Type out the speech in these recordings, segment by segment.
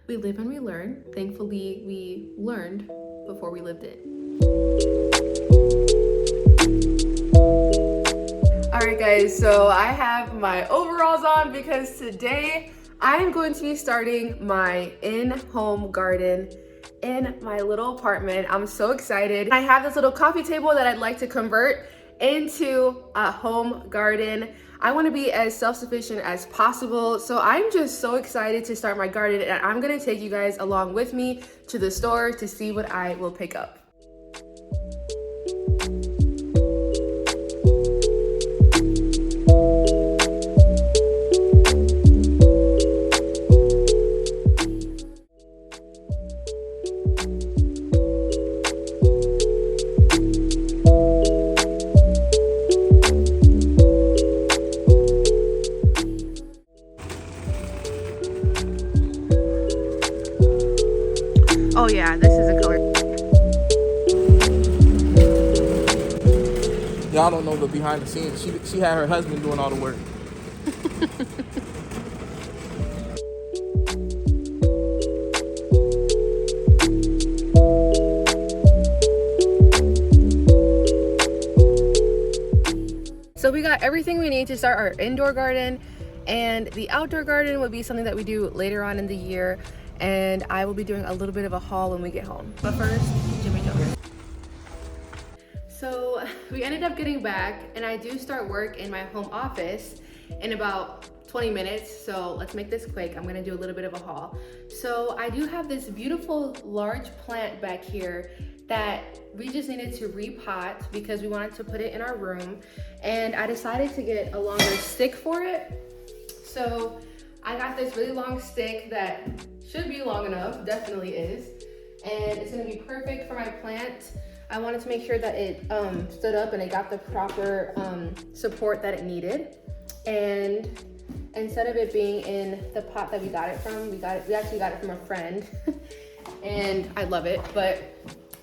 We live and we learn. Thankfully, we learned before we lived it. All right, guys, so I have my overalls on because today I'm going to be starting my in-home garden in my little apartment. I'm so excited. I have this little coffee table that I'd like to convert into a home garden. I want to be as self-sufficient as possible. So I'm just so excited to start my garden, and I'm going to take you guys along with me to the store to see what I will pick up. Oh yeah, this is a color. Y'all don't know the behind the scenes. She had her husband doing all the work. So we got everything we need to start our indoor garden, and the outdoor garden would be something that we do later on in the year, and I will be doing a little bit of a haul when we get home. But first, Jimmy Jones. So we ended up getting back, and I do start work in my home office in about 20 minutes, so let's make this quick. I'm gonna do a little bit of a haul. So I do have this beautiful large plant back here that we just needed to repot because we wanted to put it in our room, and I decided to get a longer stick for it. So I got this really long stick that should be long enough, definitely is, and it's gonna be perfect for my plant. I wanted to make sure that it stood up and it got the proper support that it needed. And instead of it being in the pot that we got it from, we actually got it from a friend and I love it, but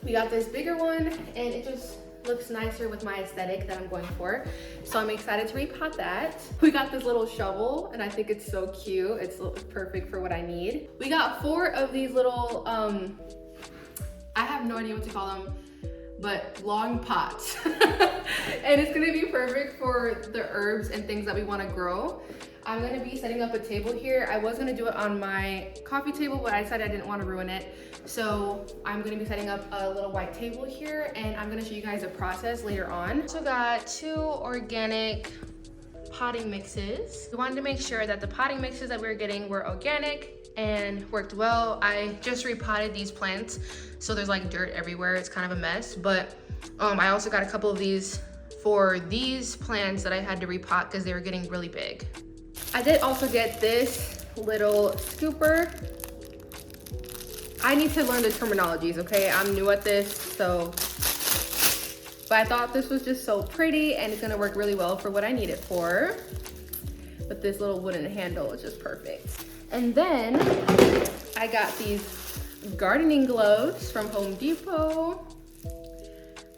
we got this bigger one and it just looks nicer with my aesthetic that I'm going for. So I'm excited to repot that. We got this little shovel and I think it's so cute. It's perfect for what I need. We got 4 of these little, I have no idea what to call them, but long pots. And it's gonna be perfect for the herbs and things that we wanna grow. I'm gonna be setting up a table here. I was gonna do it on my coffee table, but I decided I didn't wanna ruin it. So I'm gonna be setting up a little white table here, and I'm gonna show you guys the process later on. Also got 2 organic potting mixes. We wanted to make sure that the potting mixes that we were getting were organic and worked well. I just repotted these plants, so there's like dirt everywhere. It's kind of a mess, but I also got a couple of these for these plants that I had to repot because they were getting really big. I did also get this little scooper. I need to learn the terminologies, okay? I'm new at this, so, but I thought this was just so pretty and it's gonna work really well for what I need it for. But this little wooden handle is just perfect. And then I got these gardening gloves from Home Depot.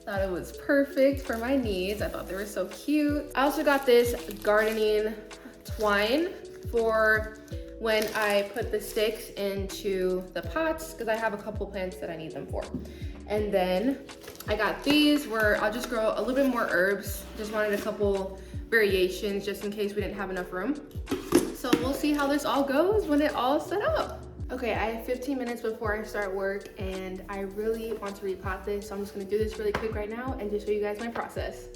Thought it was perfect for my needs. I thought they were so cute. I also got this gardening twine for when I put the sticks into the pots, because I have a couple plants that I need them for. And then I got these where I'll just grow a little bit more herbs. Just wanted a couple variations just in case we didn't have enough room. So we'll see how this all goes when it all set up. Okay, I have 15 minutes before I start work and I really want to repot this. So I'm just gonna do this really quick right now and just show you guys my process.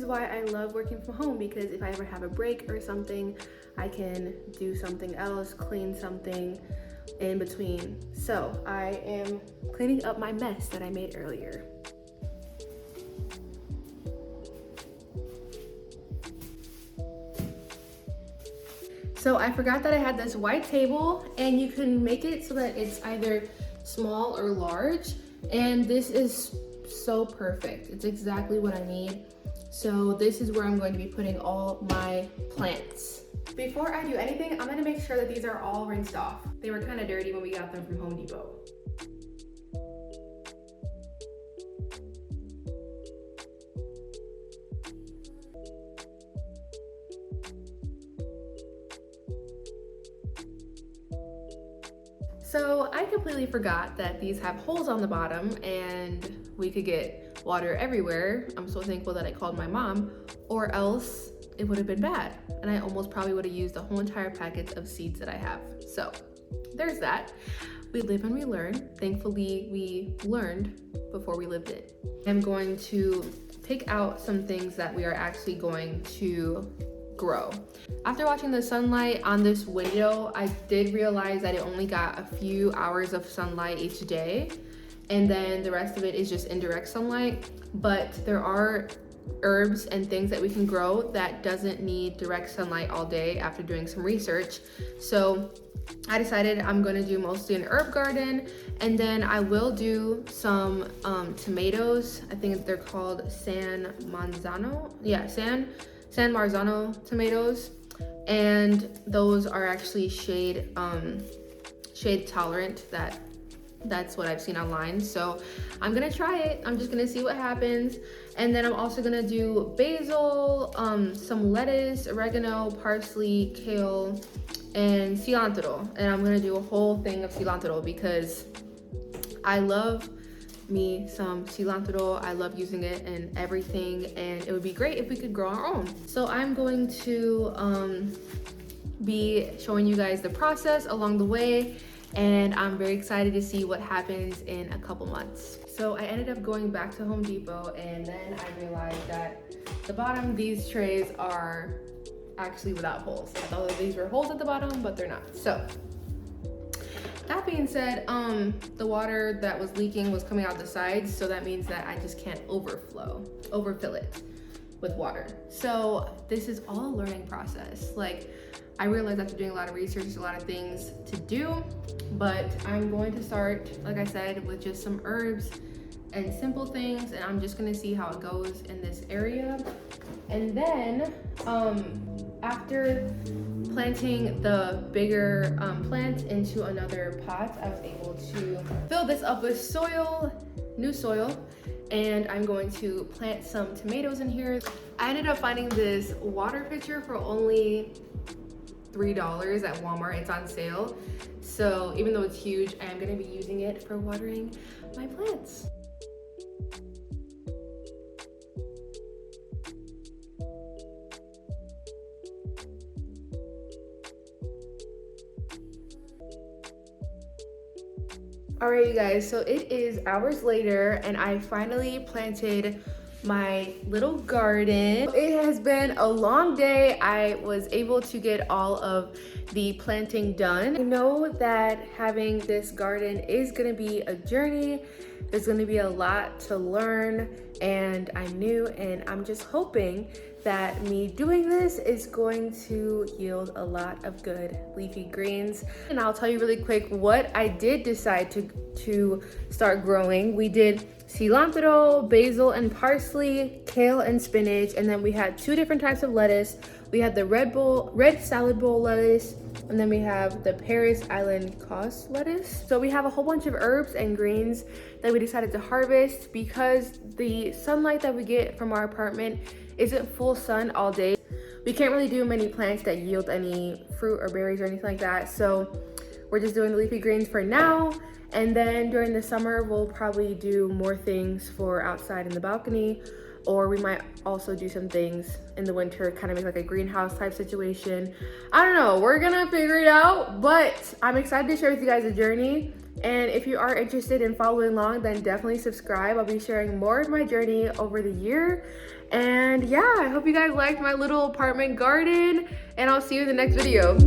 why I love working from home, because if I ever have a break or something, I can do something else, clean something in between. So I am cleaning up my mess that I made earlier. So I forgot that I had this white table, and you can make it so that it's either small or large, and this is so perfect. It's exactly what I need. So this is where I'm going to be putting all my plants. Before I do anything, I'm gonna make sure that these are all rinsed off. They were kind of dirty when we got them from Home Depot. So I completely forgot that these have holes on the bottom and we could get water everywhere. I'm so thankful that I called my mom, or else it would have been bad. And I almost probably would have used the whole entire packet of seeds that I have. So there's that. We live and we learn. Thankfully, we learned before we lived it. I'm going to take out some things that we are actually going to grow. After watching the sunlight on this window, I did realize that it only got a few hours of sunlight each day, and then the rest of it is just indirect sunlight. But there are herbs and things that we can grow that doesn't need direct sunlight all day after doing some research. So I decided I'm going to do mostly an herb garden, and then I will do some tomatoes. I think they're called San Marzano tomatoes, and those are actually shade tolerant. That's what I've seen online. So I'm gonna try it. I'm just gonna see what happens. And then I'm also gonna do basil, some lettuce, oregano, parsley, kale, and cilantro. And I'm gonna do a whole thing of cilantro because I love me some cilantro. I love using it in everything, and it would be great if we could grow our own. So I'm going to be showing you guys the process along the way, and I'm very excited to see what happens in a couple months. So I ended up going back to Home Depot, and then I realized that the bottom, these trays are actually without holes. I thought that these were holes at the bottom, but they're not. So that being said, the water that was leaking was coming out the sides, so that means that I just can't overfill it with water. So this is all a learning process. Like, I realized after doing a lot of research, there's a lot of things to do, but I'm going to start, like I said, with just some herbs and simple things, and I'm just gonna see how it goes in this area. And then after planting the bigger plant into another pot, I was able to fill this up with soil, new soil, and I'm going to plant some tomatoes in here. I ended up finding this water pitcher for only $3 at Walmart. It's on sale. So even though it's huge, I am gonna be using it for watering my plants. All right, you guys, so it is hours later and I finally planted my little garden. It has been a long day. I was able to get all of the planting done. I know that having this garden is gonna be a journey. There's gonna be a lot to learn, and I'm new, and I'm just hoping that me doing this is going to yield a lot of good leafy greens. And I'll tell you really quick what I did decide to start growing. We did cilantro, basil and parsley, kale and spinach, and then we had two different types of lettuce. We had the red salad bowl lettuce, and then we have the Paris Island Cos lettuce. So we have a whole bunch of herbs and greens that we decided to harvest because the sunlight that we get from our apartment isn't full sun all day. We can't really do many plants that yield any fruit or berries or anything like that. So we're just doing the leafy greens for now. And then during the summer, we'll probably do more things for outside in the balcony, or we might also do some things in the winter, kind of make like a greenhouse type situation. I don't know, we're gonna figure it out, but I'm excited to share with you guys the journey. And if you are interested in following along, then definitely subscribe. I'll be sharing more of my journey over the year. And yeah, I hope you guys liked my little apartment garden, and I'll see you in the next video.